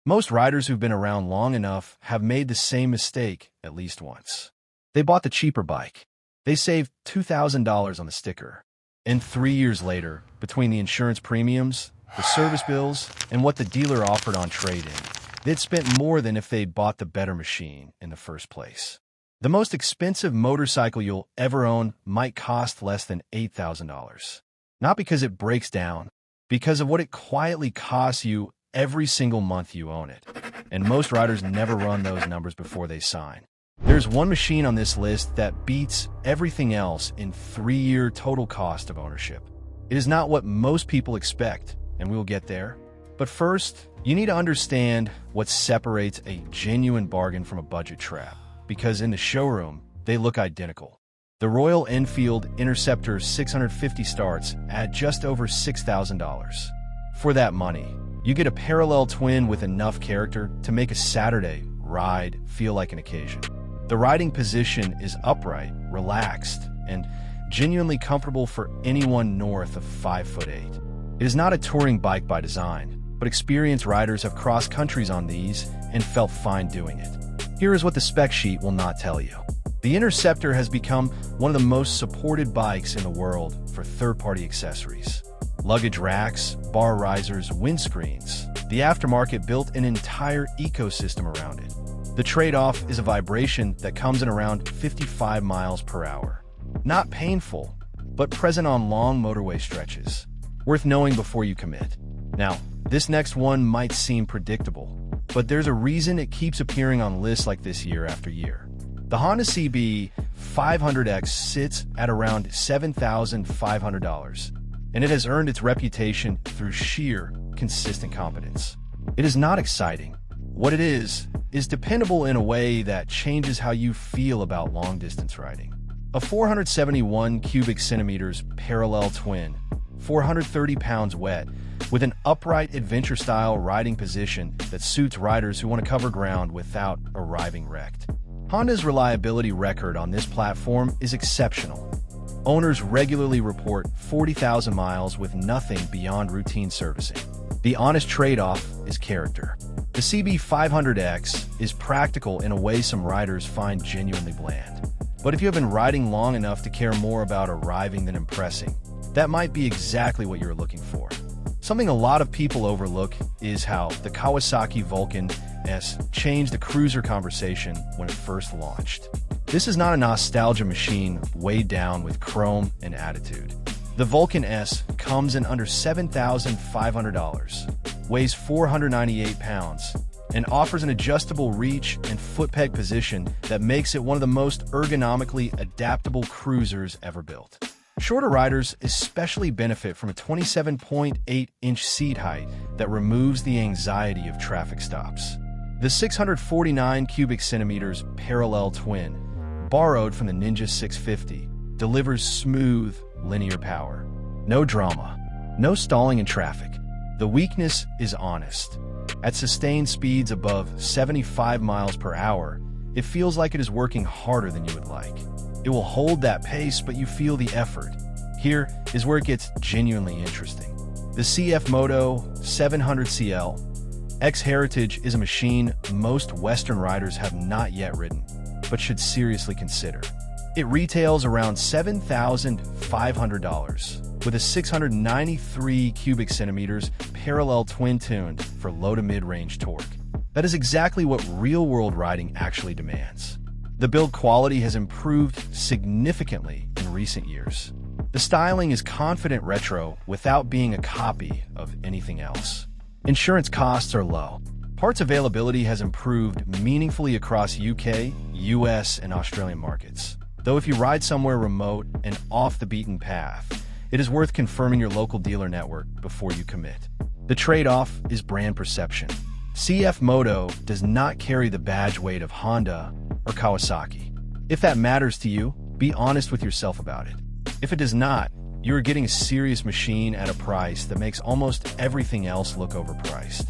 Most riders who've been around long enough have made the same mistake at least once. They bought the cheaper bike. They saved $2,000 on the sticker. And 3 years later, between the insurance premiums, the service bills, and what the dealer offered on trade-in, they'd spent more than if they'd bought the better machine in the first place. The most expensive motorcycle you'll ever own might cost less than $8,000. Not because it breaks down, because of what it quietly costs you every single month you own it. And most riders never run those numbers before they sign. There's one machine on this list that beats everything else in 3-year total cost of ownership. It is not what most people expect, and we will get there. But first, you need to understand what separates a genuine bargain from a budget trap, because in the showroom, they look identical. The Royal Enfield Interceptor 650 starts at just over $6,000. For that money, you get a parallel twin with enough character to make a Saturday ride feel like an occasion. The riding position is upright, relaxed, and genuinely comfortable for anyone north of 5'8". It is not a touring bike by design, but experienced riders have crossed countries on these and felt fine doing it. Here is what the spec sheet will not tell you. The Interceptor has become one of the most supported bikes in the world for third-party accessories. Luggage racks, bar risers, windscreens. The aftermarket built an entire ecosystem around it. The trade-off is a vibration that comes in around 55 miles per hour. Not painful, but present on long motorway stretches. Worth knowing before you commit. Now, this next one might seem predictable, but there's a reason it keeps appearing on lists like this year after year. The Honda CB 500X sits at around $7,500, and it has earned its reputation through sheer, consistent competence. It is not exciting. What it is dependable in a way that changes how you feel about long-distance riding. A 471 cubic centimeters parallel twin, 430 pounds wet, with an upright adventure-style riding position that suits riders who want to cover ground without arriving wrecked. Honda's reliability record on this platform is exceptional. Owners regularly report 40,000 miles with nothing beyond routine servicing. The honest trade-off is character. The CB 500X is practical in a way some riders find genuinely bland. But if you have been riding long enough to care more about arriving than impressing, that might be exactly what you're looking for. Something a lot of people overlook is how the Kawasaki Vulcan S changed the cruiser conversation when it first launched. This is not a nostalgia machine weighed down with chrome and attitude. The Vulcan S comes in under $7,500, weighs 498 pounds, and offers an adjustable reach and foot peg position that makes it one of the most ergonomically adaptable cruisers ever built. Shorter riders especially benefit from a 27.8-inch seat height that removes the anxiety of traffic stops. The 649 cubic centimeters parallel twin, borrowed from the Ninja 650, delivers smooth, linear power. No drama, no stalling in traffic. The weakness is honest. At sustained speeds above 75 miles per hour, it feels like it is working harder than you would like. It will hold that pace, but you feel the effort. Here is where it gets genuinely interesting. The CF Moto 700CL X Heritage is a machine most Western riders have not yet ridden, but should seriously consider. It retails around $7,500 with a 693 cubic centimeters parallel twin-tuned for low to mid-range torque. That is exactly what real-world riding actually demands. The build quality has improved significantly in recent years. The styling is confident retro without being a copy of anything else. Insurance costs are low. Parts availability has improved meaningfully across UK, US, and Australian markets. Though if you ride somewhere remote and off the beaten path, it is worth confirming your local dealer network before you commit. The trade-off is brand perception. CF Moto does not carry the badge weight of Honda or Kawasaki. If that matters to you, be honest with yourself about it. If it does not, you are getting a serious machine at a price that makes almost everything else look overpriced.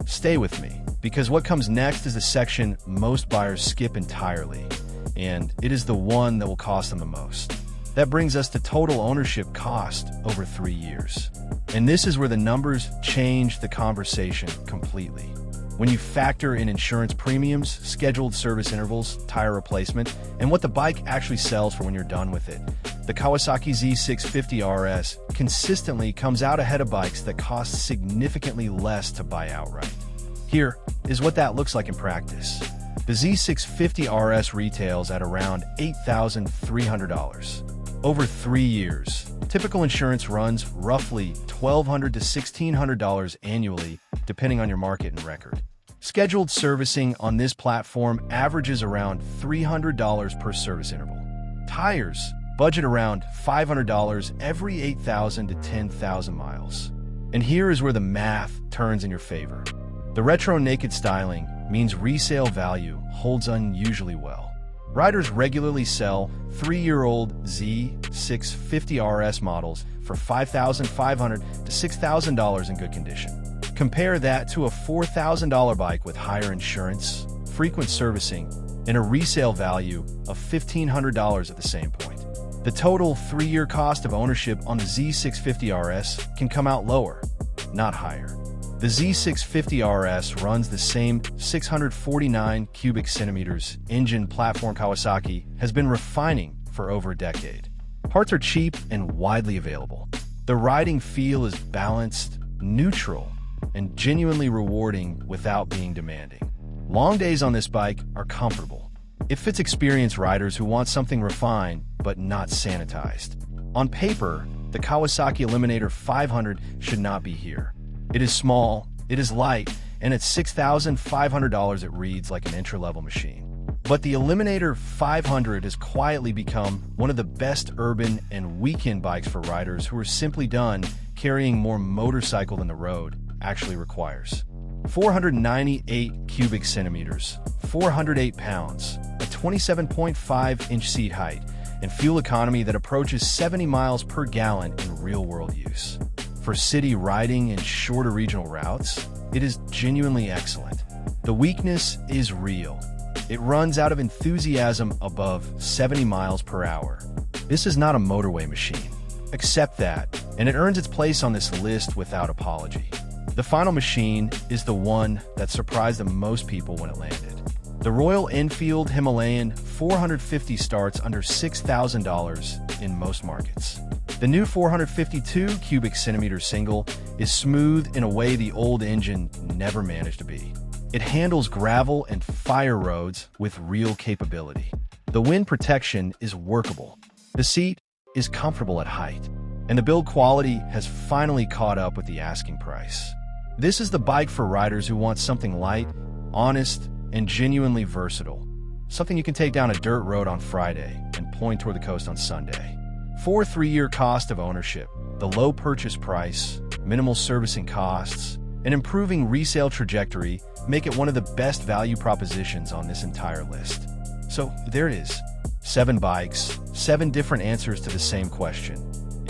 Stay with me, because what comes next is the section most buyers skip entirely, and it is the one that will cost them the most. That brings us to total ownership cost over 3 years. And this is where the numbers change the conversation completely. When you factor in insurance premiums, scheduled service intervals, tire replacement, and what the bike actually sells for when you're done with it, the Kawasaki Z650 RS consistently comes out ahead of bikes that cost significantly less to buy outright. Here is what that looks like in practice. The Z650 RS retails at around $8,300. Over 3 years, typical insurance runs roughly $1,200 to $1,600 annually, depending on your market and record. Scheduled servicing on this platform averages around $300 per service interval. Tires budget around $500 every 8,000 to 10,000 miles. And here is where the math turns in your favor. The retro naked styling means resale value holds unusually well. Riders regularly sell 3-year-old Z650 RS models for $5,500 to $6,000 in good condition. Compare that to a $4,000 bike with higher insurance, frequent servicing, and a resale value of $1,500 at the same point. The total 3-year cost of ownership on the Z650 RS can come out lower, not higher. The Z650 RS runs the same 649 cubic centimeters engine platform Kawasaki has been refining for over a decade. Parts are cheap and widely available. The riding feel is balanced, neutral, and genuinely rewarding without being demanding. Long days on this bike are comfortable. It fits experienced riders who want something refined but not sanitized. On paper, the Kawasaki Eliminator 500 should not be here. It is small, it is light, and at $6,500 it reads like an entry-level machine. But the Eliminator 500 has quietly become one of the best urban and weekend bikes for riders who are simply done carrying more motorcycle than the road actually requires. 498 cubic centimeters, 408 pounds, a 27.5-inch seat height, and fuel economy that approaches 70 miles per gallon in real-world use. For city riding and shorter regional routes, it is genuinely excellent. The weakness is real. It runs out of enthusiasm above 70 miles per hour. This is not a motorway machine. Accept that, and it earns its place on this list without apology. The final machine is the one that surprised the most people when it landed. The Royal Enfield Himalayan 450 starts under $6,000 in most markets. The new 452 cubic centimeter single is smooth in a way the old engine never managed to be. It handles gravel and fire roads with real capability. The wind protection is workable. The seat is comfortable at height, and the build quality has finally caught up with the asking price. This is the bike for riders who want something light, honest, and genuinely versatile. Something you can take down a dirt road on Friday and point toward the coast on Sunday. For 3-year cost of ownership, the low purchase price, minimal servicing costs, and improving resale trajectory make it one of the best value propositions on this entire list. So there it is. 7 bikes, 7 different answers to the same question.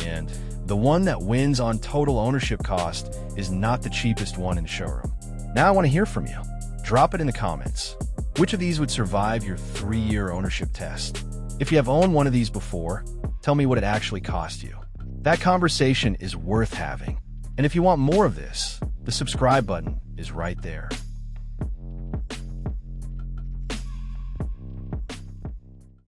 And the one that wins on total ownership cost is not the cheapest one in the showroom. Now I want to hear from you. Drop it in the comments. Which of these would survive your 3-year ownership test? If you have owned one of these before, tell me what it actually cost you. That conversation is worth having. And if you want more of this, the subscribe button is right there.